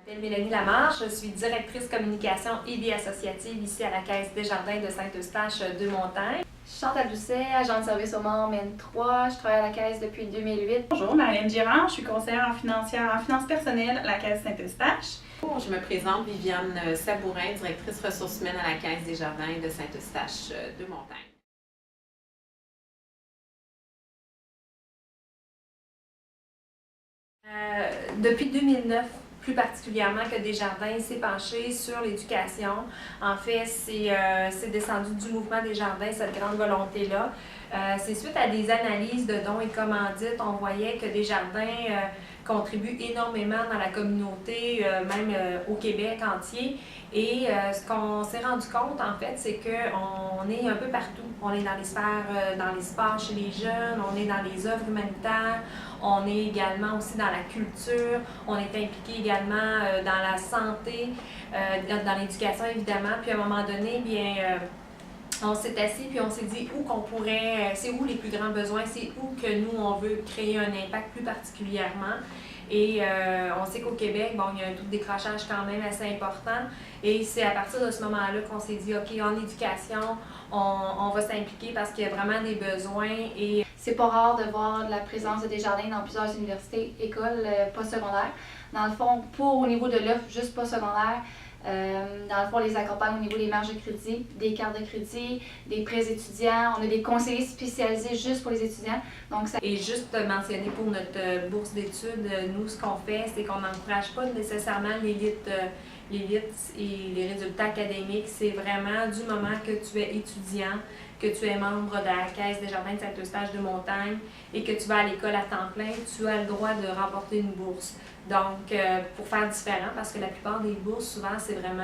Je m'appelle Mélanie Lamarche, je suis directrice communication et vie associative ici à la Caisse Desjardins de Saint-Eustache de Montagne. Chantal Doucet, agent de service aux membres N3. Je travaille à la Caisse depuis 2008. Bonjour, Marie-Hélène Girard, je suis conseillère en finances personnelles à la Caisse Saint-Eustache. Je me présente Viviane Sabourin, directrice ressources humaines à la Caisse Desjardins de Saint-Eustache de Montagne. Depuis 2009, plus particulièrement, que Desjardins s'est penché sur l'éducation. En fait, c'est descendu du mouvement Desjardins, cette grande volonté-là. C'est suite à des analyses de dons et commandites, on voyait que Desjardins contribue énormément dans la communauté, même au Québec entier. Et ce qu'on s'est rendu compte, en fait, c'est qu'on est un peu partout. On est dans les sphères, dans les sports chez les jeunes, on est dans les œuvres humanitaires, on est également aussi dans la culture, on est impliqué également dans la santé, dans l'éducation évidemment. Puis à un moment donné, bien, on s'est assis puis on s'est dit où qu'on pourrait, c'est où les plus grands besoins, c'est où que nous on veut créer un impact plus particulièrement. Et on sait qu'au Québec, bon, il y a un taux de décrochage quand même assez important. Et c'est à partir de ce moment-là qu'on s'est dit, OK, en éducation, on va s'impliquer parce qu'il y a vraiment des besoins. Et c'est pas rare de voir la présence de Desjardins dans plusieurs universités, écoles postsecondaires. Dans le fond, au niveau de l'offre juste postsecondaire, dans le fond, on les accompagne au niveau des marges de crédit, des cartes de crédit, des prêts étudiants. On a des conseillers spécialisés juste pour les étudiants. Donc Et juste mentionner pour notre bourse d'études, nous, ce qu'on fait, c'est qu'on n'encourage pas nécessairement l'élite et les résultats académiques. C'est vraiment du moment que tu es étudiant, que tu es membre de la Caisse Desjardins de Saint-Eustache de Montagne et que tu vas à l'école à temps plein, tu as le droit de remporter une bourse. Donc, pour faire différent, parce que la plupart des bourses, souvent, c'est vraiment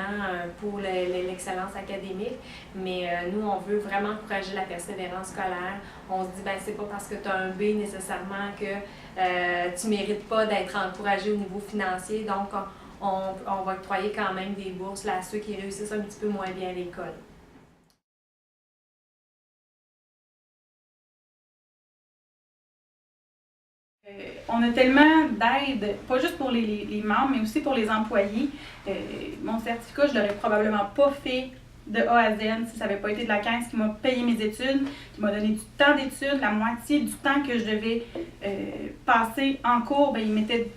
pour l'excellence académique, mais nous, on veut vraiment encourager la persévérance scolaire. On se dit, ben c'est pas parce que tu as un B nécessairement que tu mérites pas d'être encouragé au niveau financier. Donc, on va octroyer quand même des bourses là, à ceux qui réussissent un petit peu moins bien à l'école. On a tellement d'aide, pas juste pour les membres, mais aussi pour les employés. Mon certificat, je ne l'aurais probablement pas fait de A à Z si ça n'avait pas été de la Caisse qui m'a payé mes études, qui m'a donné du temps d'études, la moitié du temps que je devais passer en cours, ben, il m'était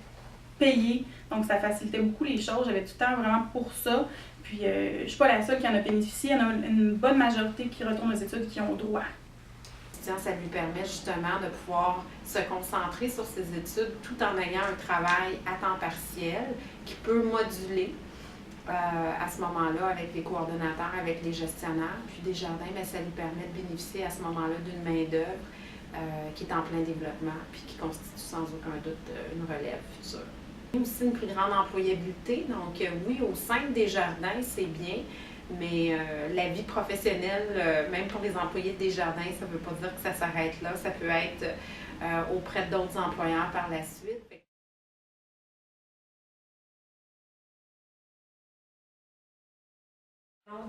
payé. Donc ça facilitait beaucoup les choses, j'avais du temps vraiment pour ça. Puis je ne suis pas la seule qui en a bénéficié, il y en a une bonne majorité qui retournent aux études qui ont droit. Ça lui permet justement de pouvoir se concentrer sur ses études tout en ayant un travail à temps partiel qui peut moduler à ce moment-là avec les coordonnateurs, avec les gestionnaires. Puis Desjardins, bien, ça lui permet de bénéficier à ce moment-là d'une main-d'œuvre qui est en plein développement puis qui constitue sans aucun doute une relève future. Aussi une plus grande employabilité. Donc oui, au sein de Desjardins, c'est bien. Mais la vie professionnelle, même pour les employés de Desjardins, ça ne veut pas dire que ça s'arrête là. Ça peut être auprès d'autres employeurs par la suite.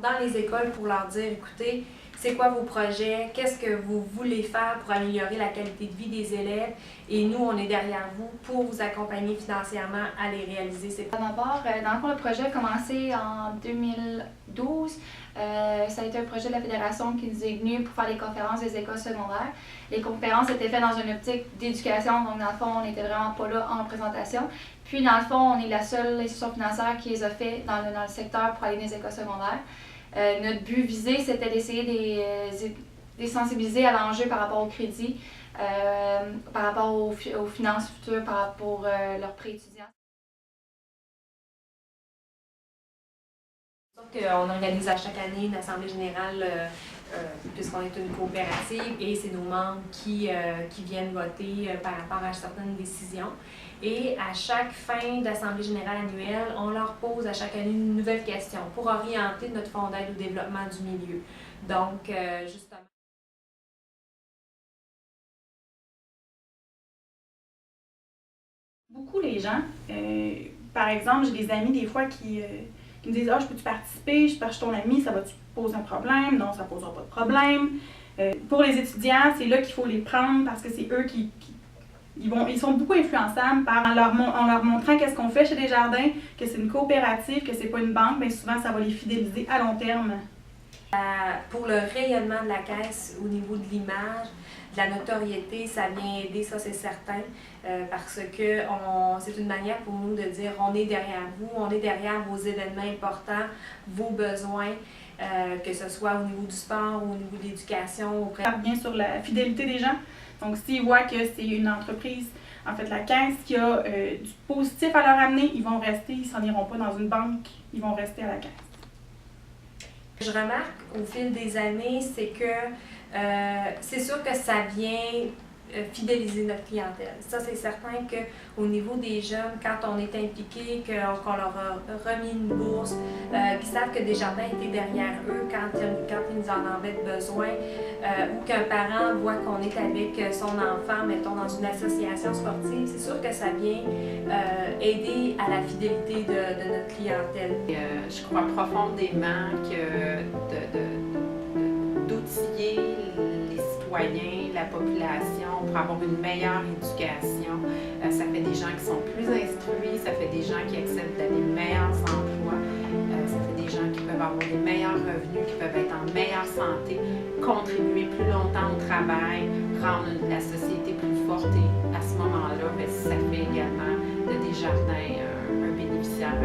Dans les écoles pour leur dire, écoutez, c'est quoi vos projets, qu'est-ce que vous voulez faire pour améliorer la qualité de vie des élèves et nous, on est derrière vous pour vous accompagner financièrement à les réaliser. D'abord, dans le fond, le projet a commencé en 2012. Ça a été un projet de la Fédération qui nous est venu pour faire les conférences des écoles secondaires. Les conférences étaient faites dans une optique d'éducation, donc dans le fond, on n'était vraiment pas là en présentation. Puis dans le fond, on est la seule institution financière qui les a fait dans le secteur pour aller dans les écoles secondaires. Notre but visé, c'était d'essayer de sensibiliser à l'enjeu par rapport au crédit, par rapport aux finances futures, pour leurs prêts étudiants. On organise à chaque année une assemblée générale puisqu'on est une coopérative et c'est nos membres qui viennent voter par rapport à certaines décisions. Et à chaque fin d'assemblée générale annuelle, on leur pose à chaque année une nouvelle question pour orienter notre fonds d'aide au développement du milieu. Donc, justement. Beaucoup les gens, par exemple, j'ai des amis des fois qui me disent « Ah, je peux-tu participer? Je suis ton ami, ça va-tu poser un problème? » Non, ça ne posera pas de problème. Pour les étudiants, c'est là qu'il faut les prendre parce que c'est eux qui Ils sont beaucoup influençables en leur montrant qu'est-ce qu'on fait chez Desjardins, que c'est une coopérative, que c'est pas une banque, mais souvent ça va les fidéliser à long terme. Pour le rayonnement de la caisse au niveau de l'image, de la notoriété, ça vient aider, ça c'est certain, parce que c'est une manière pour nous de dire on est derrière vous, on est derrière vos événements importants, vos besoins, que ce soit au niveau du sport ou au niveau de l'éducation. Ça revient sur la fidélité des gens. Donc s'ils voient que c'est une entreprise, en fait la caisse, qui a du positif à leur amener, ils vont rester, ils ne s'en iront pas dans une banque, ils vont rester à la caisse. Je remarque au fil des années, c'est que c'est sûr que ça vient fidéliser notre clientèle. Ça, c'est certain qu'au niveau des jeunes, quand on est impliqué, qu'on leur a remis une bourse, qu'ils savent que Desjardins était derrière eux quand ils nous en avaient besoin, ou qu'un parent voit qu'on est avec son enfant, mettons, dans une association sportive, c'est sûr que ça vient aider à la fidélité de notre clientèle. Je crois profondément que d'outiller les citoyens, la population, pour avoir une meilleure éducation. Ça fait des gens qui sont plus instruits, ça fait des gens qui acceptent d'aller meilleurs emplois, ça fait des gens qui peuvent avoir des meilleurs revenus, qui peuvent être en meilleure santé, contribuer plus longtemps au travail, rendre la société plus forte et à ce moment-là, ça fait également de Desjardins un bénéficiaire